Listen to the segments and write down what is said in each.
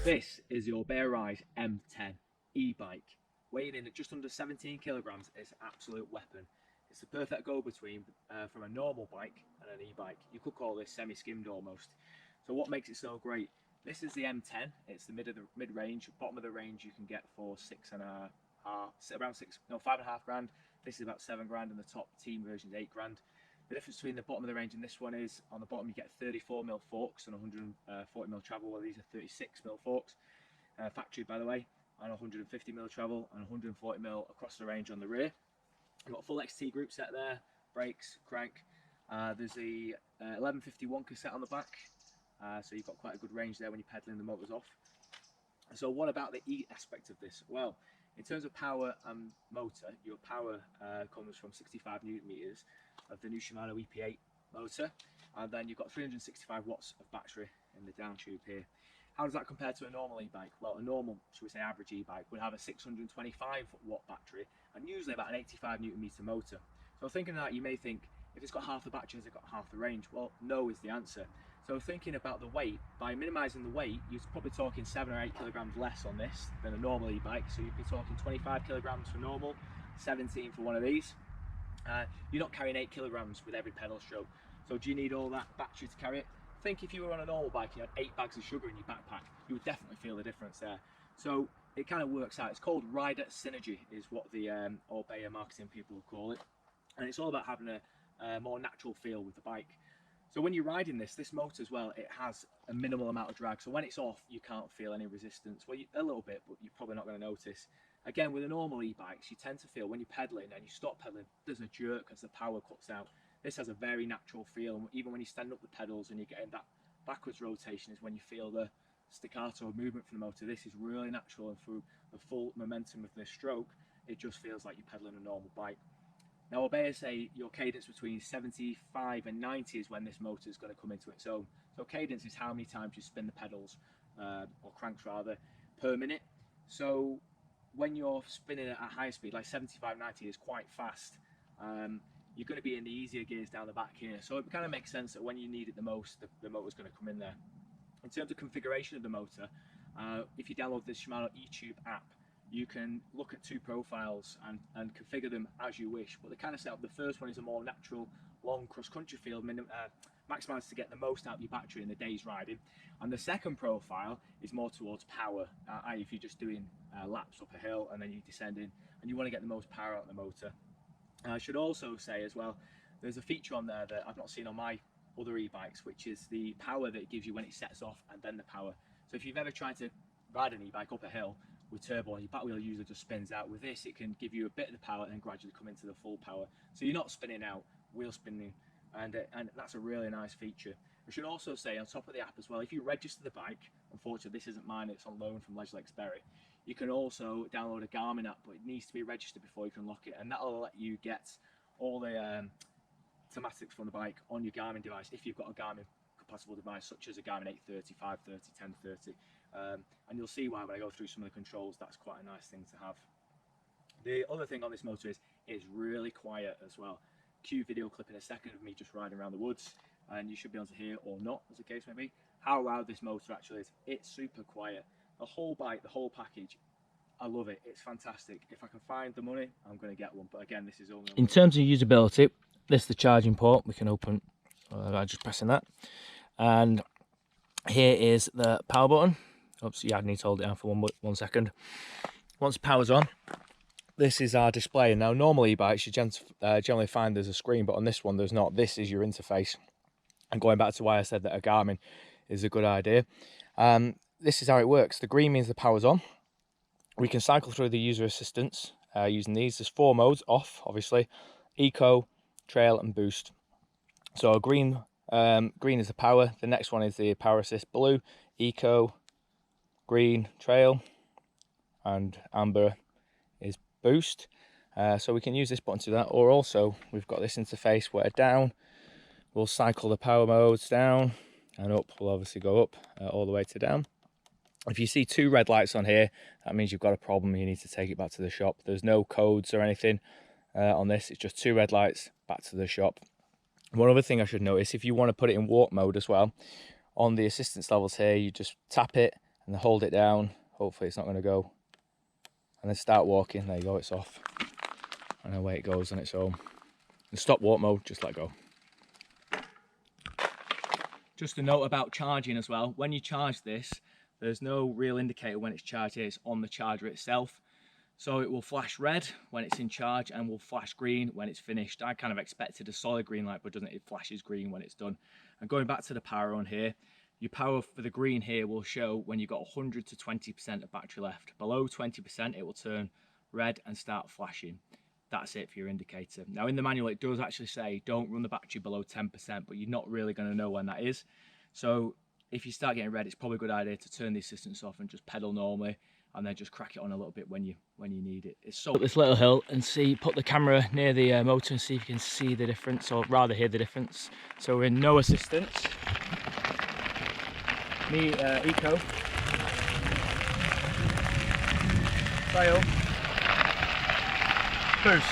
This is the ORBEA RISE M10 e-bike. Weighing in at just under 17 kilograms, it's an absolute weapon. It's the perfect go-between from a normal bike and an e-bike. You could call this semi-skimmed almost. So what makes it so great? This is the M10. It's the mid-range. Bottom of the range you can get for around 5.5 grand. This is about 7 grand, and the top team version is 8 grand. The difference between the bottom of the range and this one is, on the bottom you get 34mm forks and 140mm travel, while these are 36mm forks, factory by the way, and 150mm travel and 140mm across the range on the rear. You've got a full XT group set there, brakes, crank. There's a 1151 cassette on the back, so you've got quite a good range there when you're pedaling the motors off. So what about the E aspect of this? Well, in terms of power and motor, your power comes from 65 newton meters of the new Shimano EP8 motor, and then you've got 365 watts of battery in the down tube here. How does that compare to a normal e-bike? Well, a normal, should we say average e-bike, would have a 625 watt battery and usually about an 85 newton meter motor. So thinking of that, you may think, if it's got half the battery, has it got half the range? Well, no is the answer. So thinking about the weight, by minimizing the weight, you're probably talking 7 or 8 kilograms less on this than a normal e-bike. So you'd be talking 25 kilograms for normal, 17 for one of these. You're not carrying 8 kilograms with every pedal stroke. So do you need all that battery to carry it? Think if you were on a normal bike and you had 8 bags of sugar in your backpack, you would definitely feel the difference there. So it kind of works out. It's called rider synergy, is what the ORBEA marketing people call it. And it's all about having a more natural feel with the bike. So when you're riding this motor as well, it has a minimal amount of drag. So when it's off, you can't feel any resistance. Well, a little bit, but you're probably not going to notice. Again, with the normal e-bikes, you tend to feel when you're pedaling and you stop pedaling, there's a jerk as the power cuts out. This has a very natural feel, and even when you stand up the pedals and you're getting that backwards rotation is when you feel the staccato movement from the motor. This is really natural, and through the full momentum of this stroke, it just feels like you're pedaling a normal bike. Now, ORBEA say your cadence between 75 and 90 is when this motor is going to come into its own. So cadence is how many times you spin the pedals, or cranks rather, per minute. So when you're spinning at a high speed, like 75, 90 is quite fast, you're going to be in the easier gears down the back here. So it kind of makes sense that when you need it the most, the motor's going to come in there. In terms of configuration of the motor, if you download the Shimano eTube app, you can look at 2 profiles and configure them as you wish. But the kind of setup, the first one is a more natural, long cross-country feel, maximised to get the most out of your battery in the day's riding. And the second profile is more towards power, i.e. if you're just doing laps up a hill and then you're descending and you want to get the most power out of the motor. I should also say as well, there's a feature on there that I've not seen on my other e-bikes, which is the power that it gives you when it sets off and then the power. So if you've ever tried to ride an e-bike up a hill with turbo and your back wheel usually just spins out, with this it can give you a bit of the power and then gradually come into the full power. So you're not spinning out, wheel spinning, and that's a really nice feature. I should also say on top of the app as well, if you register the bike, unfortunately this isn't mine, it's on loan from LeisureLakes Bikes, you can also download a Garmin app, but it needs to be registered before you can lock it, and that'll let you get all the thematics from the bike on your Garmin device if you've got a Garmin compatible device such as a Garmin 830, 530, 1030, and you'll see why when I go through some of the controls. That's quite a nice thing to have. The other thing on this motor is it's really quiet as well. Cue video clip in a second of me just riding around the woods, and you should be able to hear, or not as the case may be, how loud this motor actually is. It's super quiet. The whole bike, the whole package, I love it. It's fantastic. If I can find the money, I'm going to get one. But again, this is only in terms of usability. This is the charging port. We can open by just pressing that, and here is the power button. Oops, yeah, I need to hold it down for one second. Once the power's on, this is our display. Now, normal e-bikes you generally find there's a screen, but on this one there's not. This is your interface. And going back to why I said that a Garmin is a good idea, this is how it works. The green means the power's on. We can cycle through the user assistance using these. There's 4 modes: off, obviously, eco, trail, and boost. So green is the power. The next one is the power assist. Blue, eco, green, trail, and amber is boost. So we can use this button to do that, or also we've got this interface where down we'll cycle the power modes down, and up will obviously go up all the way to down. If you see 2 red lights on here, that means you've got a problem. You need to take it back to the shop. There's no codes or anything on this. It's just 2 red lights, back to the shop. One other thing I should notice, if you want to put it in walk mode as well, on the assistance levels here, you just tap it and then hold it down. Hopefully it's not going to go. And then start walking. There you go, it's off. And away it goes on its own. And stop walk mode, just let go. Just a note about charging as well. When you charge this, there's no real indicator when it's charged here. It's on the charger itself. So it will flash red when it's in charge and will flash green when it's finished. I kind of expected a solid green light, but doesn't it? It flashes green when it's done. And going back to the power on here, your power for the green here will show when you've got 100 to 20% of battery left. Below 20%, it will turn red and start flashing. That's it for your indicator. Now in the manual, it does actually say don't run the battery below 10%, but you're not really going to know when that is. So if you start getting red, it's probably a good idea to turn the assistance off and just pedal normally, and then just crack it on a little bit when you need it. It's so Up this little hill and put the camera near the motor and see if you can see the difference, or rather hear the difference. So we're in no assistance. Me, eco. Trail. Boost.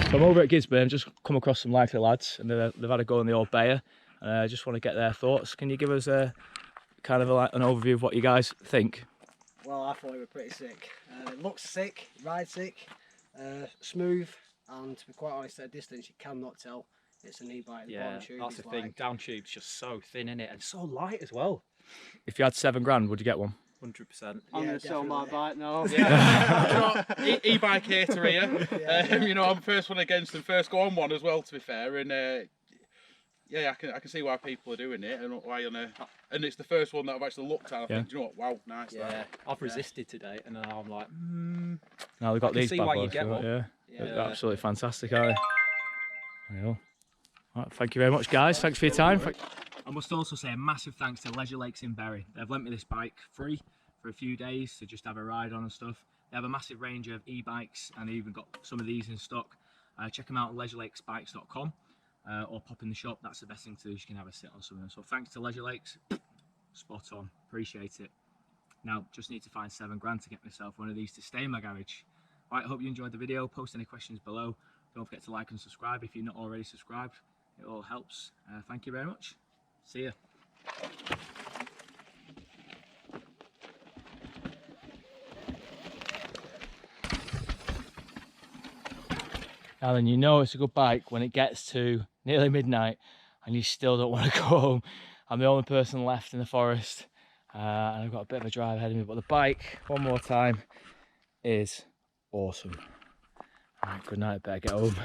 So I'm over at Gisburn, just come across some likely lads, and they've had a go on the ORBEA. I just want to get their thoughts. Can you give us a kind of an overview of what you guys think? Well, I thought it was pretty sick. It looks sick, rides sick, smooth, and to be quite honest, at a distance you cannot tell it's an e-bike. Yeah, that's the thing. Down tube's just so thin, isn't it? And so light as well. If you had $7 grand, would you get one? 100%. I'm going to sell my bike now. Yeah. E-bike hater here. Yeah. You know, I'm the first one against them. First go on one as well, to be fair. And yeah, I can see why people are doing it, and why and it's the first one that I've actually looked at. I think, do you know what? Wow, nice. Yeah, that. I've resisted today, and now I'm like, Now we've got I can these see bad why you boys. get one. Yeah. Yeah. They're absolutely fantastic, aren't they? There you go. Right, thank you very much, guys. Thanks for your time. I must also say a massive thanks to LeisureLakes in Bury. They've lent me this bike free for a few days to just have a ride on and stuff. They have a massive range of e-bikes, and they even got some of these in stock. Check them out at LeisureLakesBikes.com or pop in the shop. That's the best thing to do. You can have a sit on some of them. So thanks to LeisureLakes. Spot on. Appreciate it. Now, just need to find $7 to get myself one of these to stay in my garage. Right, I hope you enjoyed the video. Post any questions below. Don't forget to like and subscribe if you're not already subscribed. It all helps. Thank you very much. See ya. Now then, you know it's a good bike when it gets to nearly midnight and you still don't want to go home. I'm the only person left in the forest, and I've got a bit of a drive ahead of me, but the bike, one more time, is awesome. All right, good night, better get home.